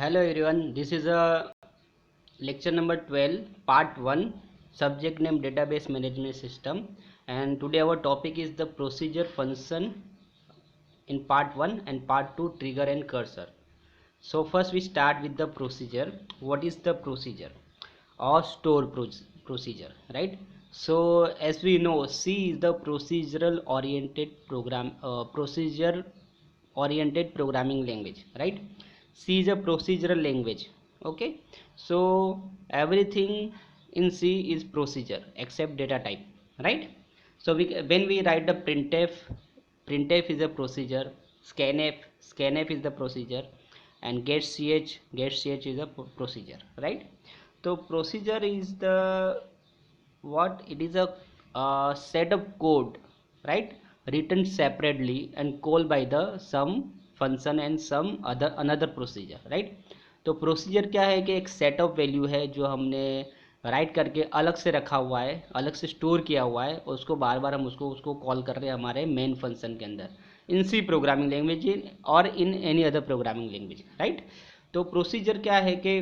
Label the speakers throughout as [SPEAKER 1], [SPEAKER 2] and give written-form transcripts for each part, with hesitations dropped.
[SPEAKER 1] Hello everyone, this is a lecture number 12, part 1, subject name database management system, and today our topic is the procedure function in part 1 and part 2 trigger and cursor. So first we start with the procedure. What is the procedure or store procedure, right? So as we know, C is the procedural oriented programming language, right? C is a procedural language. Okay, so everything in C is procedure except data type, right? So when we write the printf is a procedure, scanf is the procedure, and getch is a procedure, right? So procedure is the what it is a set of code, right, written separately and called by the some function and some other another procedure, right? तो procedure क्या है कि एक set of value है जो हमने right करके अलग से रखा हुआ है, अलग से स्टोर किया हुआ है, और उसको बार बार हम उसको कॉल कर रहे हैं हमारे मेन फंक्शन के अंदर इन सी प्रोग्रामिंग लैंग्वेज और in any other programming language, right? तो प्रोसीजर क्या है कि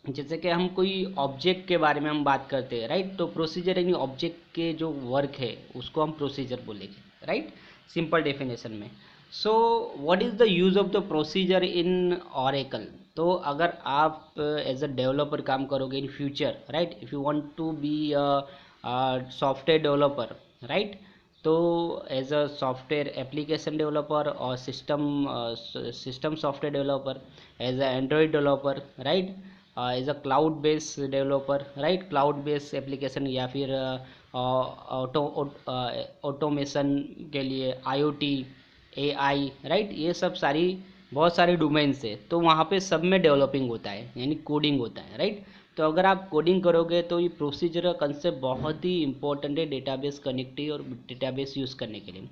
[SPEAKER 1] जैसे कि हम कोई ऑब्जेक्ट के बारे में हम बात करते हैं, राइट? तो प्रोसीजर यानी ऑब्जेक्ट के जो वर्क है उसको हम प्रोसीजर बोलेंगे, राइट, सिंपल डेफिनेशन में। So what is the use of the procedure in Oracle? तो अगर आप एज अ डेवलपर काम करोगे in future, right, if you want to be software developer, right, तो as a software application developer और system software developer, as a android developer, right, as a cloud base developer, right, cloud base application या फिर automation के लिए IoT, AI, right, ये सब सारी बहुत सारे डोमेन्स है, तो वहाँ पे सब में डेवलपिंग होता है यानी कोडिंग होता है, राइट? तो अगर आप कोडिंग करोगे तो ये प्रोसीजर का कंसेप्ट बहुत ही इंपॉर्टेंट है डेटाबेस कनेक्टिविटी और डेटाबेस यूज़ करने के लिए।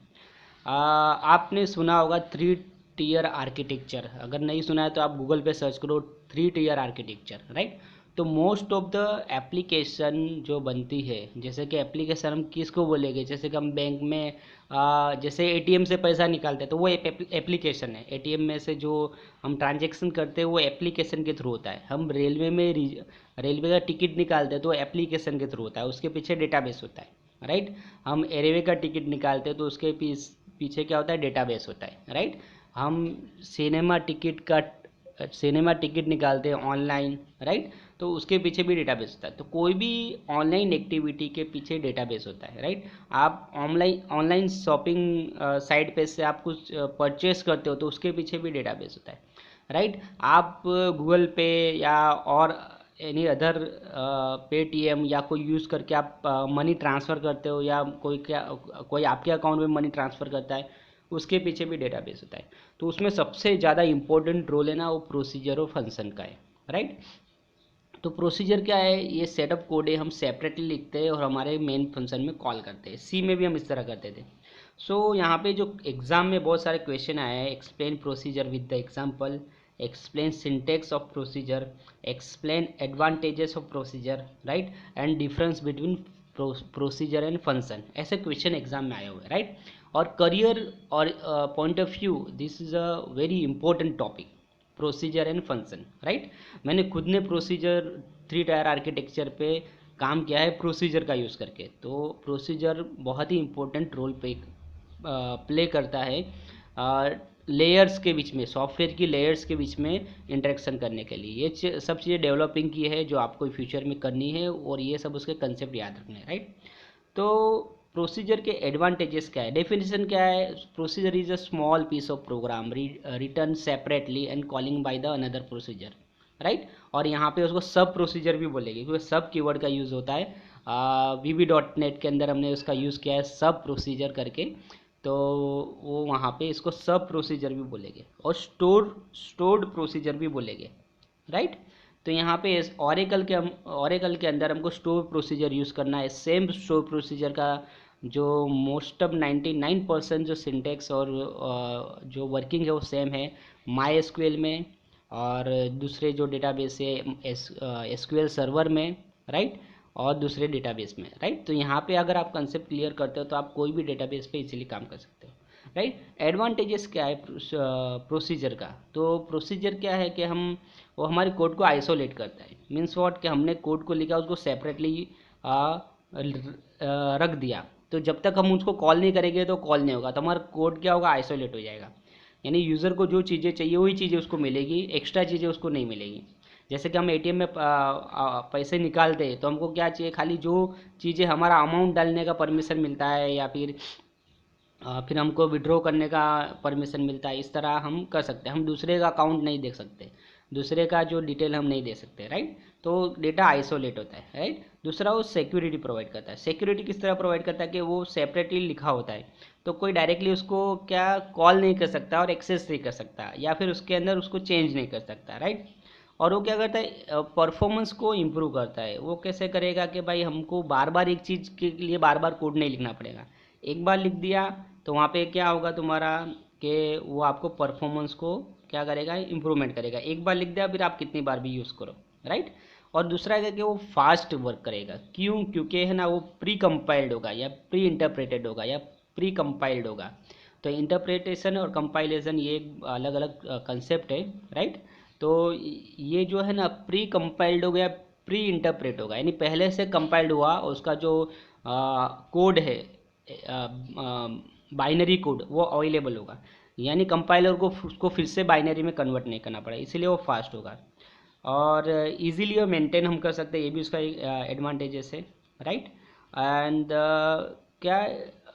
[SPEAKER 1] आपने सुना होगा 3 टियर आर्किटेक्चर, अगर नहीं सुना है तो आप गूगल पे सर्च करो 3 टियर आर्किटेक्चर, राइट? तो मोस्ट ऑफ द एप्लीकेशन जो बनती है, जैसे कि एप्लीकेशन हम किसको बोलेंगे, जैसे कि हम बैंक में जैसे एटीएम से पैसा निकालते हैं तो वो एक एप्लीकेशन है। एटीएम में से जो हम ट्रांजेक्शन करते हैं वो एप्लीकेशन के थ्रू होता है। हम रेलवे का टिकट निकालते हैं तो एप्लीकेशन के थ्रू होता है, उसके पीछे डेटाबेस होता है, राइट? हम रेलवे का टिकट निकालते हैं तो उसके पीछे क्या होता है, डेटाबेस होता है, राइट? हम सिनेमा टिकट निकालते हैं ऑनलाइन, राइट, तो उसके पीछे भी डेटाबेस होता है। तो कोई भी ऑनलाइन एक्टिविटी के पीछे डेटाबेस होता है, राइट? आप ऑनलाइन शॉपिंग साइट पे से आप कुछ परचेस करते हो तो उसके पीछे भी डेटाबेस होता है, राइट? आप गूगल पे या और एनी अदर पेटीएम या कोई यूज़ करके आप मनी ट्रांसफ़र करते हो या कोई आपके अकाउंट में मनी ट्रांसफ़र करता है, उसके पीछे भी डेटाबेस होता है। तो उसमें सबसे ज़्यादा इम्पोर्टेंट रोल है ना वो प्रोसीजर और फंक्शन का है, राइट? तो प्रोसीजर क्या है, ये सेटअप कोड है, हम सेपरेटली लिखते हैं और हमारे मेन फंक्शन में कॉल करते हैं। सी में भी हम इस तरह करते थे। सो यहाँ पे जो एग्ज़ाम में बहुत सारे क्वेश्चन आए हैं, explain procedure with the example, explain syntax of procedure, explain advantages of procedure, right, and difference between procedure and function, ऐसे क्वेश्चन एग्जाम में आए हुए हैं, राइट? और करियर और point of view, this is a very important topic, procedure and function, right? मैंने खुद ने प्रोसीजर 3 टायर आर्किटेक्चर पे काम किया है प्रोसीजर का यूज़ करके। तो प्रोसीजर बहुत ही इम्पोर्टेंट रोल प्ले करता है लेयर्स के बीच में, सॉफ्टवेयर की लेयर्स के बीच में इंटरेक्शन करने के लिए। ये सब चीज़ें डेवलपिंग की है जो आपको फ्यूचर में करनी है, और ये सब उसके कंसेप्ट याद रखने हैं, राइट? तो प्रोसीजर के एडवांटेजेस क्या है, डेफिनेशन क्या है? Procedure is a small piece of program written separately and calling by the another procedure, right? और यहाँ पे उसको सब प्रोसीजर भी बोलेंगे क्योंकि सब कीवर्ड का यूज़ होता है। VB.NET के अंदर हमने उसका यूज़ किया है सब प्रोसीजर करके, तो वो वहाँ पे इसको सब प्रोसीजर भी बोलेंगे और स्टोर्ड प्रोसीजर भी बोलेंगे, राइट? तो यहाँ पे ऑरेकल के अंदर हमको स्टोर प्रोसीजर यूज़ करना है। सेम स्टोर प्रोसीजर का जो मोस्ट ऑफ 99% जो सिंटेक्स और जो वर्किंग है वो सेम है माई एसक्यूएल में और दूसरे जो डेटाबेस है एसक्यूएल सर्वर में, राइट, और दूसरे डेटाबेस में, राइट? तो यहाँ पे अगर आप कंसेप्ट क्लियर करते हो तो आप कोई भी डेटाबेस पे इजीली काम कर सकते हो। राइट। एडवांटेजेस क्या है प्रोसीजर का? तो प्रोसीजर क्या है कि वो हमारे कोड को आइसोलेट करता है। मीन्स व्हाट, कि हमने कोड को लिखा उसको सेपरेटली रख दिया, तो जब तक हम उसको कॉल नहीं करेंगे तो कॉल नहीं होगा, तो हमारा कोड क्या होगा, आइसोलेट हो जाएगा। यानी यूज़र को जो चीज़ें चाहिए वही चीज़ें उसको मिलेगी, एक्स्ट्रा चीज़ें उसको नहीं मिलेगी। जैसे कि हम एटीएम में पैसे निकालते हैं तो हमको क्या चाहिए, खाली जो चीज़ें हमारा अमाउंट डालने का परमिशन मिलता है, या फिर हमको विड्रॉ करने का परमिशन मिलता है। इस तरह हम कर सकते हैं, हम दूसरे का अकाउंट नहीं देख सकते, दूसरे का जो डिटेल हम नहीं दे सकते, राइट। तो डेटा आइसोलेट होता है, राइट। दूसरा, वो सिक्योरिटी प्रोवाइड करता है। सिक्योरिटी किस तरह प्रोवाइड करता है कि वो सेपरेटली लिखा होता है, तो कोई डायरेक्टली उसको क्या कॉल नहीं कर सकता और एक्सेस नहीं कर सकता, या फिर उसके अंदर उसको चेंज नहीं कर सकता, राइट। और वो क्या करता है, परफॉर्मेंस को इम्प्रूव करता है। वो कैसे करेगा कि भाई हमको बार बार एक चीज़ के लिए बार बार कोड नहीं लिखना पड़ेगा, एक बार लिख दिया तो वहाँ पे क्या होगा तुम्हारा, कि वो आपको परफॉर्मेंस को क्या करेगा, इम्प्रूवमेंट करेगा। एक बार लिख दिया फिर आप कितनी बार भी यूज़ करो, राइट। और दूसरा है कि वो फास्ट वर्क करेगा। क्यों? क्योंकि है ना, वो प्री कंपाइल्ड होगा या प्री इंटरप्रेटेड होगा या प्री कंपाइल्ड होगा। तो इंटरप्रिटेशन और कंपाइलेशन ये अलग अलग कंसेप्ट है, राइट। तो ये जो है ना, प्री कंपाइल्ड हो गया, प्री इंटरप्रेट होगा, यानी पहले से कंपाइल्ड हुआ और उसका जो कोड है, बाइनरी कोड, वो अवेलेबल होगा। यानी कंपाइलर को उसको फिर से बाइनरी में कन्वर्ट नहीं करना पड़ेगा, इसलिए वो फास्ट होगा। और इजीली और मेंटेन हम कर सकते हैं, ये भी उसका एडवांटेजेस है, राइट। एंड क्या,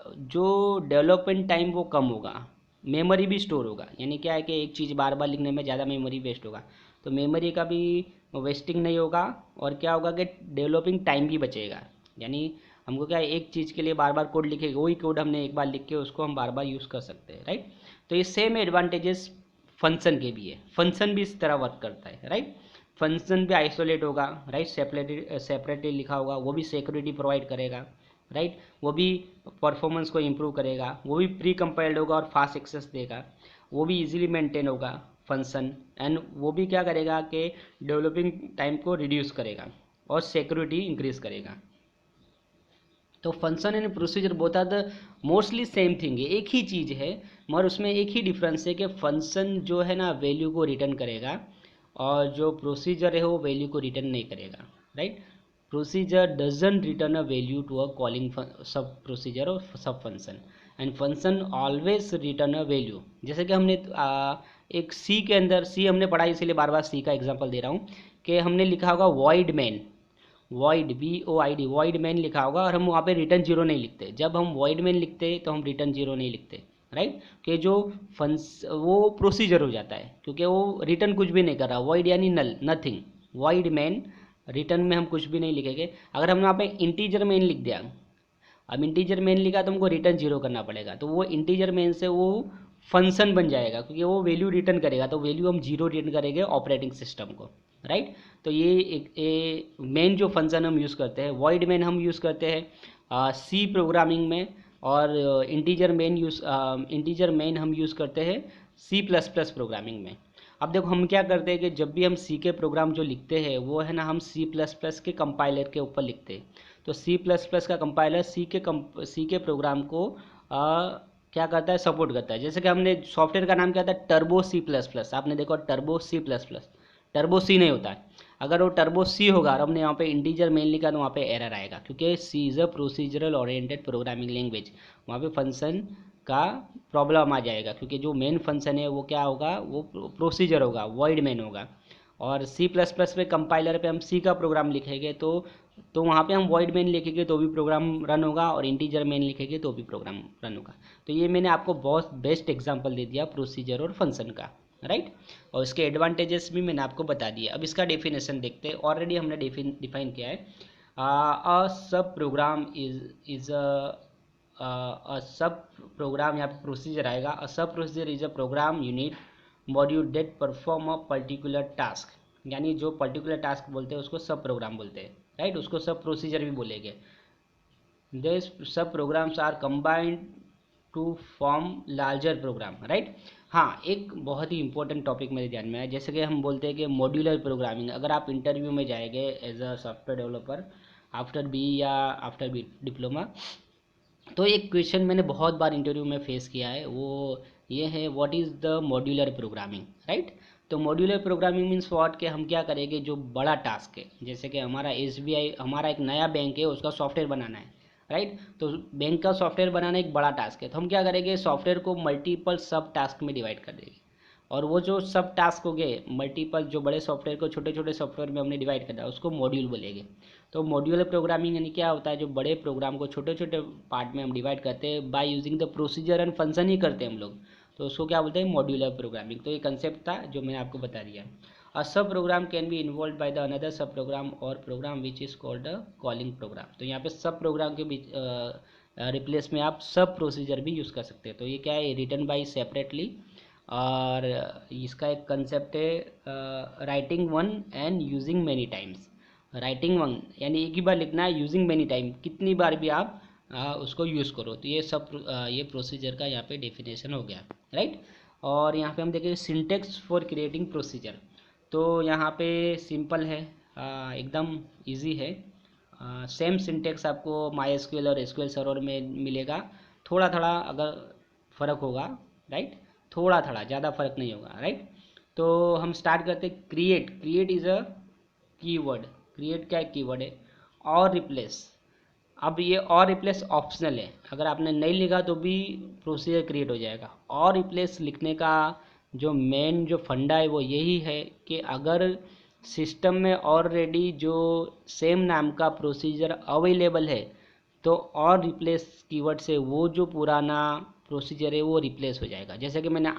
[SPEAKER 1] जो डेवलपमेंट टाइम वो कम होगा, मेमोरी भी स्टोर होगा। यानी क्या है कि एक चीज़ बार बार लिखने में ज़्यादा मेमोरी वेस्ट होगा, तो मेमोरी का भी वेस्टिंग नहीं होगा। और क्या होगा कि डेवलपिंग टाइम भी बचेगा। यानी हमको क्या है, एक चीज़ के लिए बार बार कोड लिखेंगे, वही कोड हमने एक बार लिख के उसको हम बार बार यूज़ कर सकते हैं, राइट। तो ये सेम एडवांटेजेस फंक्शन के भी है, फंक्शन भी इस तरह वर्क करता है, राइट। फंक्शन भी आइसोलेट होगा, राइट, सेपरेटली लिखा होगा, वो भी सिक्योरिटी प्रोवाइड करेगा, राइट। वो भी परफॉर्मेंस को इम्प्रूव करेगा, वो भी प्री कंपाइल्ड होगा और फास्ट एक्सेस देगा, वो भी इजीली मेंटेन होगा फंक्शन। एंड वो भी क्या करेगा कि डेवलपिंग टाइम को रिड्यूस करेगा और सिक्योरिटी इंक्रीज करेगा। तो function and procedure both are the mostly same thing है, एक ही चीज़ है, मगर उसमें एक ही डिफरेंस है कि फंक्शन जो है ना वैल्यू को रिटर्न करेगा, और जो प्रोसीजर है वो वैल्यू को रिटर्न नहीं करेगा, right. Procedure doesn't return a value to a calling sub procedure और sub function, and function always return a value. जैसे कि हमने एक सी के अंदर, सी हमने पढ़ा इसलिए बार बार सी का एग्जांपल दे रहा हूँ, कि हमने लिखा होगा void main, void VOID, void main लिखा होगा, और हम वहाँ पे रिटर्न जीरो नहीं लिखते। जब हम वॉइड मैन लिखते तो हम रिटर्न जीरो नहीं लिखते, राइट। कि जो फंस वो प्रोसीजर हो जाता है, क्योंकि वो रिटर्न कुछ भी नहीं कर रहा, वॉइड यानी नल, नथिंग। वॉइड मैन, रिटर्न में हम कुछ भी नहीं लिखेंगे। अगर हमने वहाँ पे इंटीजर मैन लिख दिया, अब इंटीजर मेन लिखा तो हमको रिटर्न जीरो करना पड़ेगा, तो वो इंटीजर मेन से वो फंक्शन बन जाएगा, क्योंकि वो वैल्यू रिटर्न करेगा, तो वैल्यू हम जीरो रिटर्न करेंगे ऑपरेटिंग सिस्टम को, राइट। तो ये एक मेन जो फंक्शन हम यूज़ करते हैं, वॉइड मेन हम यूज़ करते हैं सी प्रोग्रामिंग में, और इंटीजर मेन हम यूज़ करते हैं C++ प्रोग्रामिंग में। अब देखो हम क्या करते हैं कि जब भी हम सी के प्रोग्राम जो लिखते हैं वो है ना, हम C++ के कंपाइलर के ऊपर लिखते हैं। तो C++ का कंपाइलर सी के प्रोग्राम को क्या करता है, सपोर्ट करता है। जैसे कि हमने सॉफ्टवेयर का नाम क्या था, टर्बो C++, आपने देखो टर्बो C++, टर्बो सी नहीं होता है। अगर वो टर्बो सी होगा और हमने यहाँ पे इंटीजर मेन लिखा तो वहाँ पे एरर आएगा, क्योंकि C is a procedural oriented programming language, वहाँ पे फंक्शन का प्रॉब्लम आ जाएगा, क्योंकि जो मेन फंक्शन है वो क्या होगा, वो प्रोसीजर होगा, वॉइड मेन होगा। और C++ पे कंपाइलर पे हम सी का प्रोग्राम लिखेंगे तो वहाँ पे हम वॉइड मेन लिखेंगे तो भी प्रोग्राम रन होगा, और इंटीजर मेन लिखेंगे तो भी प्रोग्राम रन होगा। तो ये मैंने आपको बहुत बेस्ट एग्जांपल दे दिया प्रोसीजर और फंक्शन का, राइट। और इसके एडवांटेजेस भी मैंने आपको बता दिया। अब इसका डेफिनेशन देखते हैं, ऑलरेडी हमने डिफाइन किया है। अ sub programme is a sub programme, यहाँ पे प्रोसीजर आएगा। A sub procedure is a program unit module that perform a particular task, यानी जो पर्टिकुलर टास्क बोलते हैं उसको सब प्रोग्राम बोलते हैं, राइट। उसको सब प्रोसीजर भी बोलेंगे। This sub programs are combined to form larger program, right. हाँ, एक बहुत ही इंपॉर्टेंट टॉपिक मेरे ध्यान में है, जैसे कि हम बोलते हैं कि मॉड्यूलर प्रोग्रामिंग। अगर आप इंटरव्यू में जाएंगे as a software developer after B या आफ्टर बी डिप्लोमा, तो एक क्वेश्चन मैंने बहुत बार इंटरव्यू में फेस किया है, वो ये है, what is the modular programming, right. तो मॉड्यूलर प्रोग्रामिंग मीन्स व्हाट, कि हम क्या करेंगे, जो बड़ा टास्क है, जैसे कि हमारा एसबीआई, हमारा एक नया बैंक है, उसका सॉफ्टवेयर बनाना है, राइट। तो बैंक का सॉफ्टवेयर बनाना एक बड़ा टास्क है, तो हम क्या करेंगे, सॉफ्टवेयर को मल्टीपल सब टास्क में डिवाइड कर देंगे। और वो जो सब टास्क हो गए मल्टीपल, जो बड़े सॉफ्टवेयर को छोटे छोटे सॉफ्टवेयर में हमने डिवाइड कर दिया, उसको मॉड्यूल बोलेंगे। तो मॉड्यूलर प्रोग्रामिंग यानी क्या होता है, जो बड़े प्रोग्राम को छोटे छोटे पार्ट में हम डिवाइड करते हैं, by using the procedure and function ही करते हैं हम लोग, तो उसको क्या बोलते हैं, मॉड्यूलर प्रोग्रामिंग। तो ये कंसेप्ट था जो मैंने आपको बता दिया। A sub program can be involved by the another sub program और program which is called a calling program. तो यहाँ पे सब प्रोग्राम के बीच रिप्लेस में आप सब प्रोसीजर भी यूज़ कर सकते हैं। तो ये क्या है, रिटन बाई सेपरेटली, और इसका एक कंसेप्ट है writing one and using many times. Writing one यानी एक ही बार लिखना है, यूजिंग मैनी टाइम, कितनी बार भी आप उसको यूज़ करो। तो ये सब ये प्रोसीजर का यहाँ पे डेफिनेशन हो गया, राइट। और यहाँ पे हम देखेंगे सिंटेक्स फॉर क्रिएटिंग प्रोसीजर। तो यहाँ पे सिंपल है, एकदम इजी है। सेम सिंटेक्स आपको माई एसक्यूएल और एसक्यूएल सर्वर में मिलेगा, थोड़ा थोड़ा अगर फ़र्क होगा, राइट, थोड़ा थोड़ा, ज़्यादा फर्क नहीं होगा, राइट। तो हम स्टार्ट करते हैं। Create, create is a keyword. Create क्या कीवर्ड है, और रिप्लेस। अब ये और रिप्लेस ऑप्शनल है, अगर आपने नहीं लिखा तो भी प्रोसीजर क्रिएट हो जाएगा। और रिप्लेस लिखने का जो मेन जो फंडा है वो यही है कि अगर सिस्टम में ऑलरेडी जो सेम नाम का प्रोसीजर अवेलेबल है, तो और रिप्लेस कीवर्ड से वो जो पुराना प्रोसीजर है वो रिप्लेस हो जाएगा। जैसे कि मैंने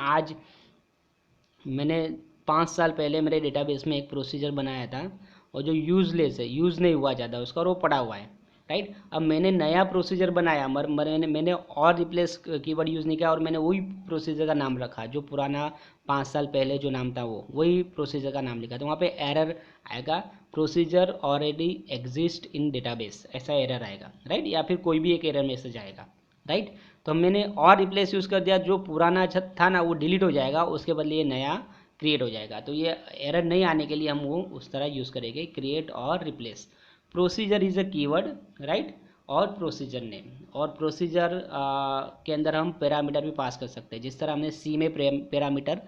[SPEAKER 1] 5 साल पहले मेरे डेटाबेस में एक प्रोसीजर बनाया था, और जो यूज़लेस है, यूज़ नहीं हुआ ज़्यादा उसका, और वो पड़ा हुआ है, राइट। अब मैंने नया प्रोसीजर बनाया, मैंने और रिप्लेस कीवर्ड यूज़ नहीं किया, और मैंने वही प्रोसीजर का नाम रखा, जो पुराना 5 साल पहले जो नाम था वो वही प्रोसीजर का नाम लिखा, तो वहाँ पे एरर आएगा, procedure already exist in database, ऐसा एरर आएगा, राइट। या फिर कोई भी एक एरर मैसेज आएगा, राइट। तो मैंने और रिप्लेस यूज़ कर दिया, जो पुराना था ना वो डिलीट हो जाएगा, उसके बदले ये नया क्रिएट हो जाएगा। तो ये एरर नहीं आने के लिए हम वो उस तरह यूज़ करेंगे, क्रिएट और replace. Procedure is a keyword, right, और प्रोसीजर नेम। और प्रोसीजर के अंदर हम पैरामीटर भी पास कर सकते हैं, जिस तरह हमने सी में पैरामीटर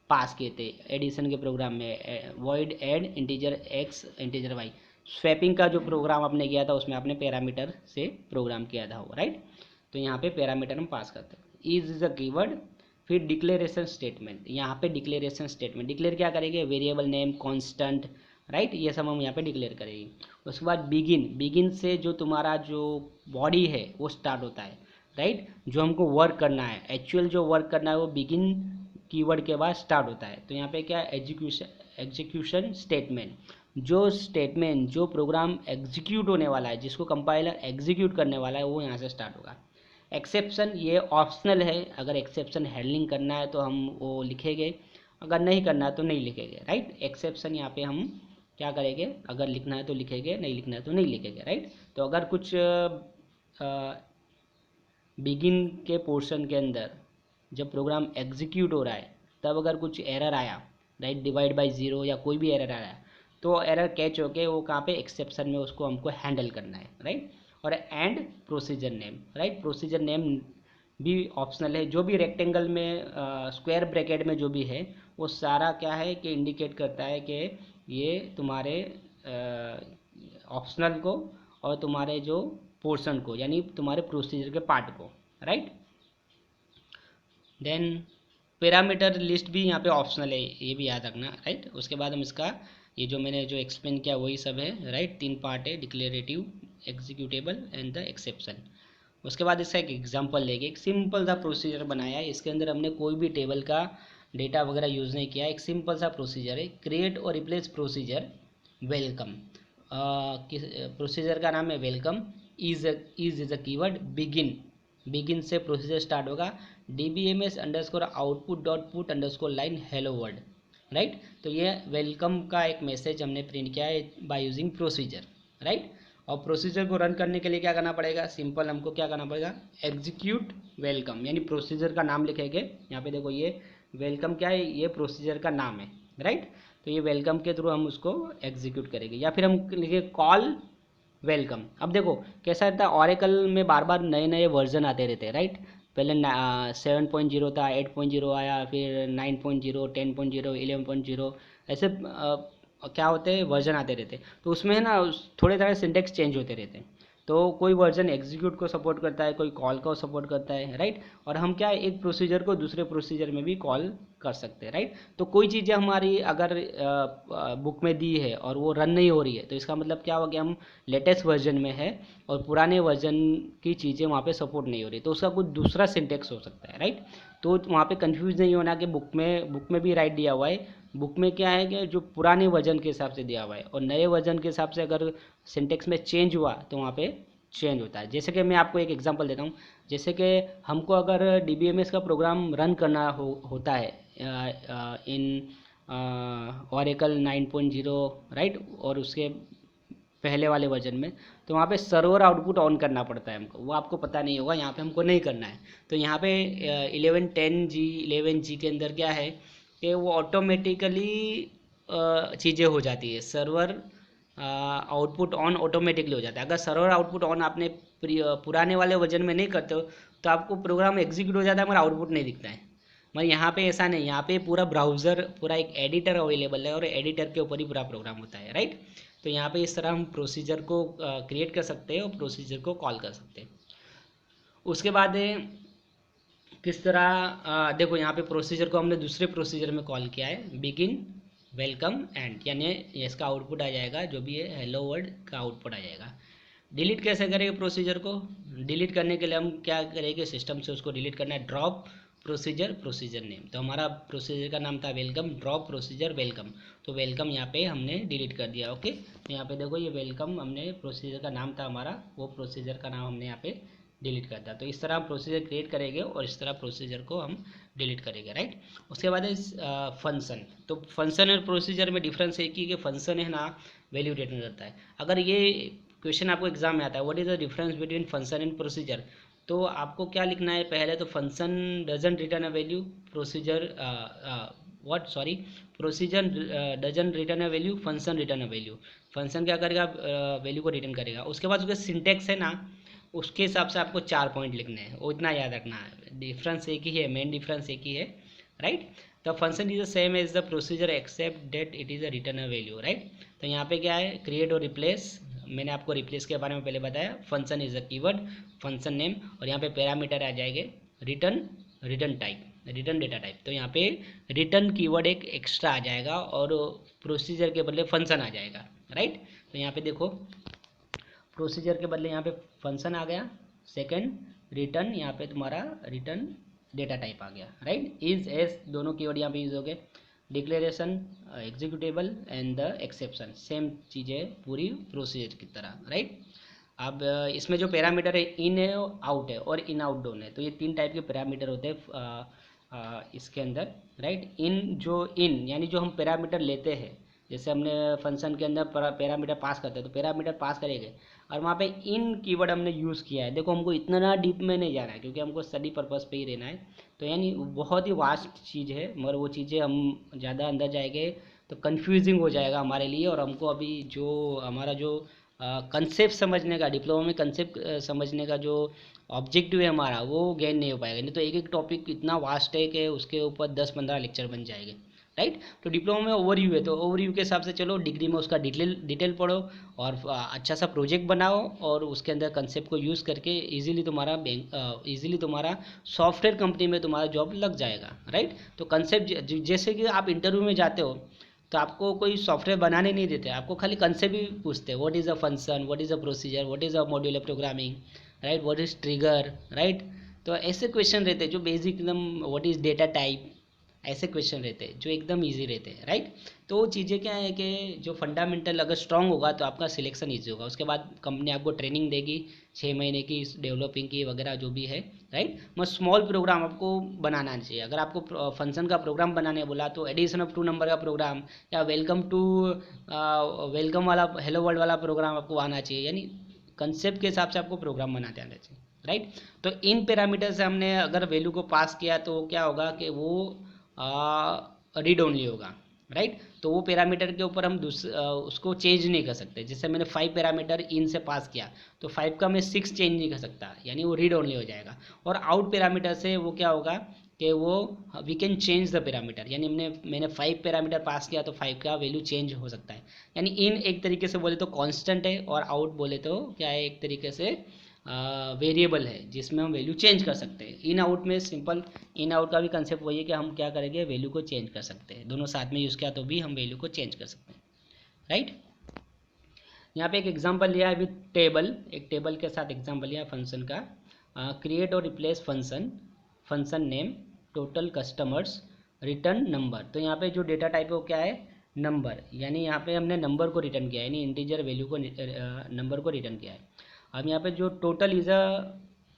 [SPEAKER 1] पास किए थे एडिशन के प्रोग्राम में, void add integer x integer y. Swapping का जो प्रोग्राम आपने किया था उसमें आपने पैरामीटर से प्रोग्राम किया था वो, राइट। तो यहाँ पे पैरामीटर हम पास करते हैं। Is a keyword. फिर डिक्लेरेशन स्टेटमेंट, यहाँ पे डिक्लेरेशन स्टेटमेंट डिक्लेयर क्या करेंगे, वेरिएबल नेम, कांस्टेंट, राइट, ये सब हम यहाँ पे डिक्लेयर करेंगे। उसके बाद बिगिन, बिगिन से जो तुम्हारा जो बॉडी है वो स्टार्ट होता है, राइट। जो हमको वर्क करना है, एक्चुअल जो वर्क करना है वो बिगिन कीवर्ड के बाद स्टार्ट होता है। तो यहाँ पे क्या, एग्जीक्यूशन स्टेटमेंट, जो स्टेटमेंट जो प्रोग्राम एग्जीक्यूट होने वाला है, जिसको कंपाइलर एग्जीक्यूट करने वाला है, वो यहाँ से स्टार्ट होगा। एक्सेप्शन ये ऑप्शनल है, अगर एक्सेप्शन हैंडलिंग करना है तो हम वो लिखेंगे, अगर नहीं करना है तो नहीं लिखेंगे, राइट। एक्सेप्शन यहाँ पे हम क्या करेंगे, अगर लिखना है तो लिखेंगे, नहीं लिखना है तो नहीं लिखेंगे, राइट। तो अगर कुछ बिगिन के पोर्शन के अंदर जब प्रोग्राम एग्जीक्यूट हो रहा है, तब अगर कुछ एरर आया, राइट, डिवाइड बाय ज़ीरो या कोई भी एरर आया, तो एरर कैच होके वो कहाँ पे, एक्सेप्शन में उसको हमको हैंडल करना है, राइट। और and procedure name, right, procedure name भी ऑप्शनल है। जो भी रेक्टेंगल में स्क्वायर ब्रैकेट में जो भी है, वो सारा क्या है कि इंडिकेट करता है कि ये तुम्हारे ऑप्शनल को और तुम्हारे जो पोर्शन को, यानी तुम्हारे प्रोसीजर के पार्ट को, राइट। देन पैरामीटर लिस्ट भी यहाँ पे ऑप्शनल है, ये भी याद रखना, राइट। उसके बाद हम इसका ये जो मैंने जो एक्सप्लेन किया वही सब है, राइट। 3 पार्ट है, declarative, executable and the exception. उसके बाद इसका एक एग्जांपल लेके एक सिंपल सा प्रोसीजर बनाया है, इसके अंदर हमने कोई भी टेबल का डेटा वगैरह यूज़ नहीं किया, एक सिंपल सा प्रोसीजर है, क्रिएट और रिप्लेस प्रोसीजर वेलकम। प्रोसीजर का नाम है welcome. Is a keyword. Begin, begin से प्रोसीजर स्टार्ट होगा। dbms underscore output dot put underscore line hello world, right. तो ये वेलकम का एक मैसेज हमने प्रिंट किया है बाय यूजिंग प्रोसीजर, राइट। और प्रोसीजर को रन करने के लिए क्या करना पड़ेगा, सिंपल हमको क्या करना पड़ेगा, एग्जीक्यूट वेलकम, यानी प्रोसीजर का नाम लिखेंगे। यहाँ पे देखो ये वेलकम क्या है, ये प्रोसीजर का नाम है, राइट। तो ये वेलकम के थ्रू हम उसको एग्जीक्यूट करेंगे, या फिर हम लिखे कॉल वेलकम। अब देखो कैसा रहता है, ऑरेकल में बार बार नए नए वर्जन आते रहते हैं, राइट। पहले 7.0 था, 8.0 आया, फिर 9.0, 10.0, 11.0, ऐसे क्या होते हैं वर्जन आते रहते हैं। तो उसमें है ना थोड़े थोड़े सिंटेक्स चेंज होते रहते हैं। तो कोई वर्जन एग्जीक्यूट को सपोर्ट करता है, कोई कॉल को सपोर्ट करता है, राइट। और हम क्या है, एक प्रोसीजर को दूसरे प्रोसीजर में भी कॉल कर सकते हैं, राइट। तो कोई चीज़ें हमारी अगर बुक में दी है और वो रन नहीं हो रही है, तो इसका मतलब क्या हो गया, हम लेटेस्ट वर्जन में है और पुराने वर्जन की चीज़ें वहाँ पे सपोर्ट नहीं हो रही, तो उसका कुछ दूसरा सिंटेक्स हो सकता है, राइट। तो वहाँ पे कंफ्यूज नहीं होना कि बुक में भी राइट दिया हुआ है, बुक में क्या है कि जो पुराने वर्जन के हिसाब से दिया हुआ है, और नए वर्जन के हिसाब से अगर सिंटेक्स में चेंज हुआ तो वहाँ पे चेंज होता है। जैसे कि मैं आपको एक एग्जांपल देता हूँ, जैसे कि हमको अगर DBMS का प्रोग्राम रन करना होता है इन Oracle 9.0, राइट, और उसके पहले वाले वर्जन में, तो वहाँ पे सर्वर आउटपुट ऑन करना पड़ता है हमको, वो आपको पता नहीं होगा, यहाँ पे हमको नहीं करना है। तो यहाँ पे 11.10G 11G के अंदर क्या है कि वो ऑटोमेटिकली चीज़ें हो जाती है, सर्वर आउटपुट ऑन ऑटोमेटिकली हो जाता है। अगर सर्वर आउटपुट ऑन आपने पुराने वाले वर्जन में नहीं करते हो तो आपको प्रोग्राम एग्जीक्यूट हो जाता है मगर आउटपुट नहीं दिखता है। मगर यहाँ पे ऐसा नहीं, यहाँ पे पूरा ब्राउज़र, पूरा एक एडिटर अवेलेबल है और एडिटर के ऊपर ही पूरा प्रोग्राम होता है, राइट। तो यहाँ पे इस तरह हम प्रोसीजर को क्रिएट कर सकते हैं और प्रोसीजर को कॉल कर सकते हैं। उसके बाद किस तरह देखो यहाँ पे प्रोसीजर को हमने दूसरे प्रोसीजर में कॉल किया है, बिगिन वेलकम एंड, यानी इसका आउटपुट आ जाएगा जो भी है हेलो वर्ल्ड का आउटपुट आ जाएगा। डिलीट कैसे करेंगे प्रोसीजर को, डिलीट करने के लिए हम क्या करेंगे, सिस्टम से उसको डिलीट करना है, ड्रॉप प्रोसीजर नेम। तो हमारा प्रोसीजर का नाम था वेलकम, ड्रॉप प्रोसीजर वेलकम, तो वेलकम यहाँ पे हमने डिलीट कर दिया, ओके। तो यहाँ पे देखो ये वेलकम हमने प्रोसीजर का नाम था हमारा, वो प्रोसीजर का नाम हमने यहाँ पे डिलीट कर दिया। तो इस तरह हम प्रोसीजर क्रिएट करेंगे और इस तरह प्रोसीजर को हम डिलीट करेंगे, राइट। उसके बाद है फंक्शन। तो फंक्शन और प्रोसीजर में डिफरेंस है कि फंक्शन है ना वैल्यू रिटर्न करता है। अगर ये क्वेश्चन आपको एग्जाम में आता है, what is the difference between function and procedure, तो आपको क्या लिखना है, पहले तो function doesn't return a value, procedure procedure doesn't return a value, function return a value. Function क्या करेगा, वैल्यू को रिटर्न करेगा। उसके बाद उसका सिंटेक्स है ना, उसके हिसाब से आपको 4 पॉइंट लिखने हैं, वो इतना याद रखना है। डिफरेंस एक ही है, मेन डिफरेंस एक ही है, right. The function is the same as the procedure except that it is a return a value, right. तो यहाँ पे क्या है, क्रिएट और रिप्लेस, मैंने आपको रिप्लेस के बारे में पहले बताया। Function is a keyword, function name, और यहाँ पे पैरामीटर आ जाएंगे, return type, return data type. तो यहाँ पे रिटर्न कीवर्ड एक एक्स्ट्रा आ जाएगा और प्रोसीजर के बदले फंक्शन आ जाएगा, राइट। तो यहाँ पे देखो प्रोसीजर के बदले यहाँ पे फंक्शन आ गया। सेकंड रिटर्न, यहाँ पे तुम्हारा रिटर्न डेटा टाइप आ गया, राइट। इज एस दोनों कीवर्ड यहाँ पे यूज हो गए। Declaration, executable and the exception, same चीज़ें पूरी प्रोसीजर की तरह, राइट। अब इसमें जो पैरामीटर है, इन है आउट है और इन आउट डाउन है, तो ये 3 टाइप के पैरामीटर होते हैं इसके अंदर, राइट। इन यानी जो हम पैरामीटर लेते हैं, जैसे हमने फंक्शन के अंदर पैरामीटर पास करते हैं तो पैरामीटर पास करेंगे, और वहाँ पे इन कीवर्ड हमने यूज़ किया है। देखो हमको इतना ना डीप में नहीं जाना है क्योंकि हमको स्टडी पर्पज़ पे ही रहना है, तो यानी बहुत ही वास्ट चीज़ है, मगर वो चीज़ें हम ज़्यादा अंदर जाएंगे तो कन्फ्यूजिंग हो जाएगा हमारे लिए, और हमको अभी जो हमारा जो कंसेप्ट समझने का, डिप्लोमा में कंसेप्ट समझने का जो ऑब्जेक्टिव है हमारा, वो गेन नहीं हो पाएगा। नहीं तो एक एक टॉपिक इतना वास्ट है कि उसके ऊपर 10-15 लेक्चर बन जाएंगे, राइट। तो डिप्लोमा में ओवरव्यू है, तो ओवरव्यू के हिसाब से चलो, डिग्री में उसका डिटेल पढ़ो और अच्छा सा प्रोजेक्ट बनाओ और उसके अंदर कंसेप्ट को यूज़ करके इजीली तुम्हारा सॉफ्टवेयर कंपनी में तुम्हारा जॉब लग जाएगा, राइट। तो कंसेप्ट जैसे कि आप इंटरव्यू में जाते हो तो आपको कोई सॉफ्टवेयर बनाने नहीं देते, आपको खाली कंसेप्ट ही पूछते हैं, what is a function, what is a procedure, what is a modular programming, right, what is trigger, right. तो ऐसे क्वेश्चन रहते हैं जो बेसिक एकदम, व्हाट इज़ डेटा टाइप, ऐसे क्वेश्चन रहते हैं जो एकदम इजी रहते हैं, राइट। तो वो चीज़ें क्या है कि जो फंडामेंटल अगर स्ट्रांग होगा तो आपका सिलेक्शन इजी होगा। उसके बाद कंपनी आपको ट्रेनिंग देगी 6 महीने की डेवलपिंग की वगैरह जो भी है, राइट। मगर स्मॉल प्रोग्राम आपको बनाना चाहिए। अगर आपको फंक्शन का प्रोग्राम बनाने बोला तो एडिशन ऑफ 2 नंबर का प्रोग्राम या वेलकम वाला हेलो वर्ल्ड वाला प्रोग्राम आपको आना चाहिए, यानी कंसेप्ट के हिसाब से आपको प्रोग्राम बनाते आना चाहिए, राइट। तो इन पैरामीटर से हमने अगर वैल्यू को पास किया तो क्या होगा कि वो रीड ओनली होगा, राइट। तो वो पैरामीटर के ऊपर हम उसको चेंज नहीं कर सकते। जैसे मैंने 5 पैरामीटर इन से पास किया तो 5 का मैं 6 चेंज नहीं कर सकता, यानी वो रीड ओनली हो जाएगा। और आउट पैरामीटर से वो क्या होगा कि वो we can change the parameter, यानी मैंने 5 पैरामीटर पास किया तो 5 का वैल्यू चेंज हो सकता है। यानी इन एक तरीके से बोले तो कांस्टेंट है और आउट बोले तो क्या है, एक तरीके से वेरिएबल है जिसमें हम वैल्यू चेंज कर सकते हैं। इन आउट में सिंपल इन आउट का भी कंसेप्ट वही है कि हम क्या करेंगे, वैल्यू को चेंज कर सकते हैं। दोनों साथ में यूज़ किया तो भी हम वैल्यू को चेंज कर सकते हैं, राइट। यहाँ पे एक एग्जांपल लिया है विथ टेबल, एक टेबल के साथ एग्जांपल लिया है फंक्शन का। क्रिएट और replace function, function name, total customers, return number. तो यहाँ पे जो डेटा टाइप है वो क्या है, नंबर, यानी यहाँ पे हमने नंबर को रिटर्न किया है, यानी इंटीजर वैल्यू को नंबर को रिटर्न किया है। अब यहाँ पे जो total is a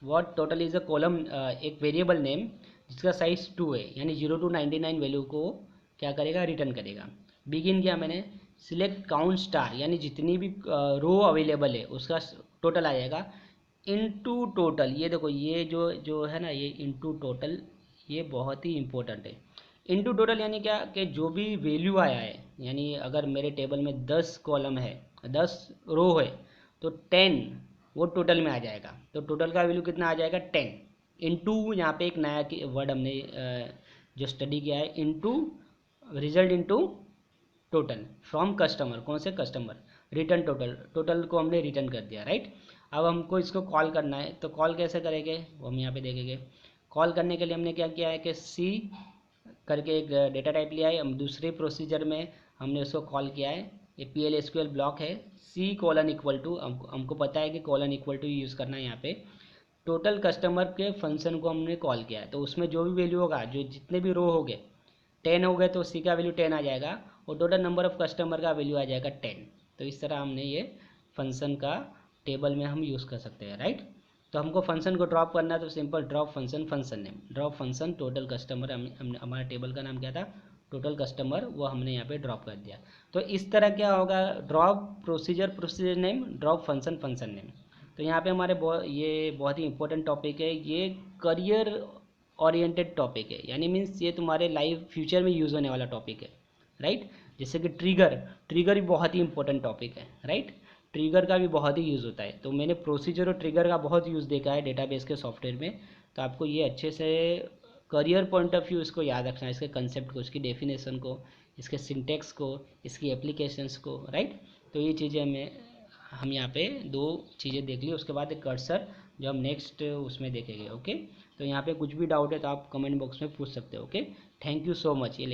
[SPEAKER 1] what, total is a column, एक वेरिएबल नेम जिसका साइज 2 है, यानी 0 to 99 वैल्यू को क्या करेगा, रिटर्न करेगा। बिगिन किया मैंने, सिलेक्ट काउंट स्टार, यानी जितनी भी रो अवेलेबल है उसका टोटल आ जाएगा। इनटू टोटल, ये देखो ये जो जो है ना, ये इनटू टोटल, ये बहुत ही इंपॉर्टेंट है। इनटू टोटल यानी क्या कि जो भी वैल्यू आया है, यानी अगर मेरे टेबल में 10 कॉलम है, 10 रो है, तो 10 वो टोटल में आ जाएगा। तो टोटल का वैल्यू कितना आ जाएगा, 10 इंटू, यहाँ पे एक नया वर्ड हमने जो स्टडी किया है, into result into total from customer, कौन से कस्टमर, रिटर्न टोटल, टोटल को हमने रिटर्न कर दिया, राइट। अब हमको इसको कॉल करना है, तो कॉल कैसे करेंगे वो हम यहाँ पे देखेंगे। कॉल करने के लिए हमने क्या किया है कि सी करके एक डेटा टाइप लिया है, हम दूसरे प्रोसीजर में हमने उसको कॉल किया है। ये PL/SQL ब्लॉक है, सी कॉलन इक्वल टू, हमको पता है कि कॉलन इक्वल टू यूज़ करना है यहाँ पे। टोटल कस्टमर के फंक्शन को हमने कॉल किया है, तो उसमें जो भी वैल्यू होगा, जो जितने भी रो हो गए, 10 हो गए तो सी का वैल्यू 10 आ जाएगा और टोटल नंबर ऑफ कस्टमर का वैल्यू आ जाएगा 10। तो इस तरह हमने ये फंक्शन का टेबल में हम यूज़ कर सकते हैं, राइट। तो हमको फंक्शन को ड्रॉप करना है तो simple drop function, function name, drop function total customer, हमारा टेबल का नाम क्या था, टोटल कस्टमर, वो हमने यहाँ पे ड्रॉप कर दिया। तो इस तरह क्या होगा, drop procedure, procedure name, drop function, function name. तो यहाँ पे हमारे ये बहुत ही इंपॉर्टेंट टॉपिक है, ये करियर ओरिएंटेड टॉपिक है, यानी मीन्स ये तुम्हारे लाइव फ्यूचर में यूज़ होने वाला टॉपिक है, राइट। जैसे कि ट्रिगर, ट्रिगर भी बहुत ही इंपॉर्टेंट टॉपिक है, राइट। ट्रिगर का भी बहुत ही यूज़ होता है, तो मैंने प्रोसीजर और ट्रिगर का बहुत यूज़ देखा है डेटाबेस के सॉफ्टवेयर में। तो आपको ये अच्छे से करियर पॉइंट ऑफ व्यू इसको याद रखना है, इसके कंसेप्ट को, इसकी डेफिनेशन को, इसके सिंटेक्स को, इसकी एप्लीकेशंस को, राइट। तो ये चीज़ें हम यहाँ पे दो चीज़ें देख ली, उसके बाद एक कर्सर जो हम नेक्स्ट उसमें देखेंगे, ओके। तो यहाँ पे कुछ भी डाउट है तो आप कमेंट बॉक्स में पूछ सकते हो, okay. Thank you so much. ये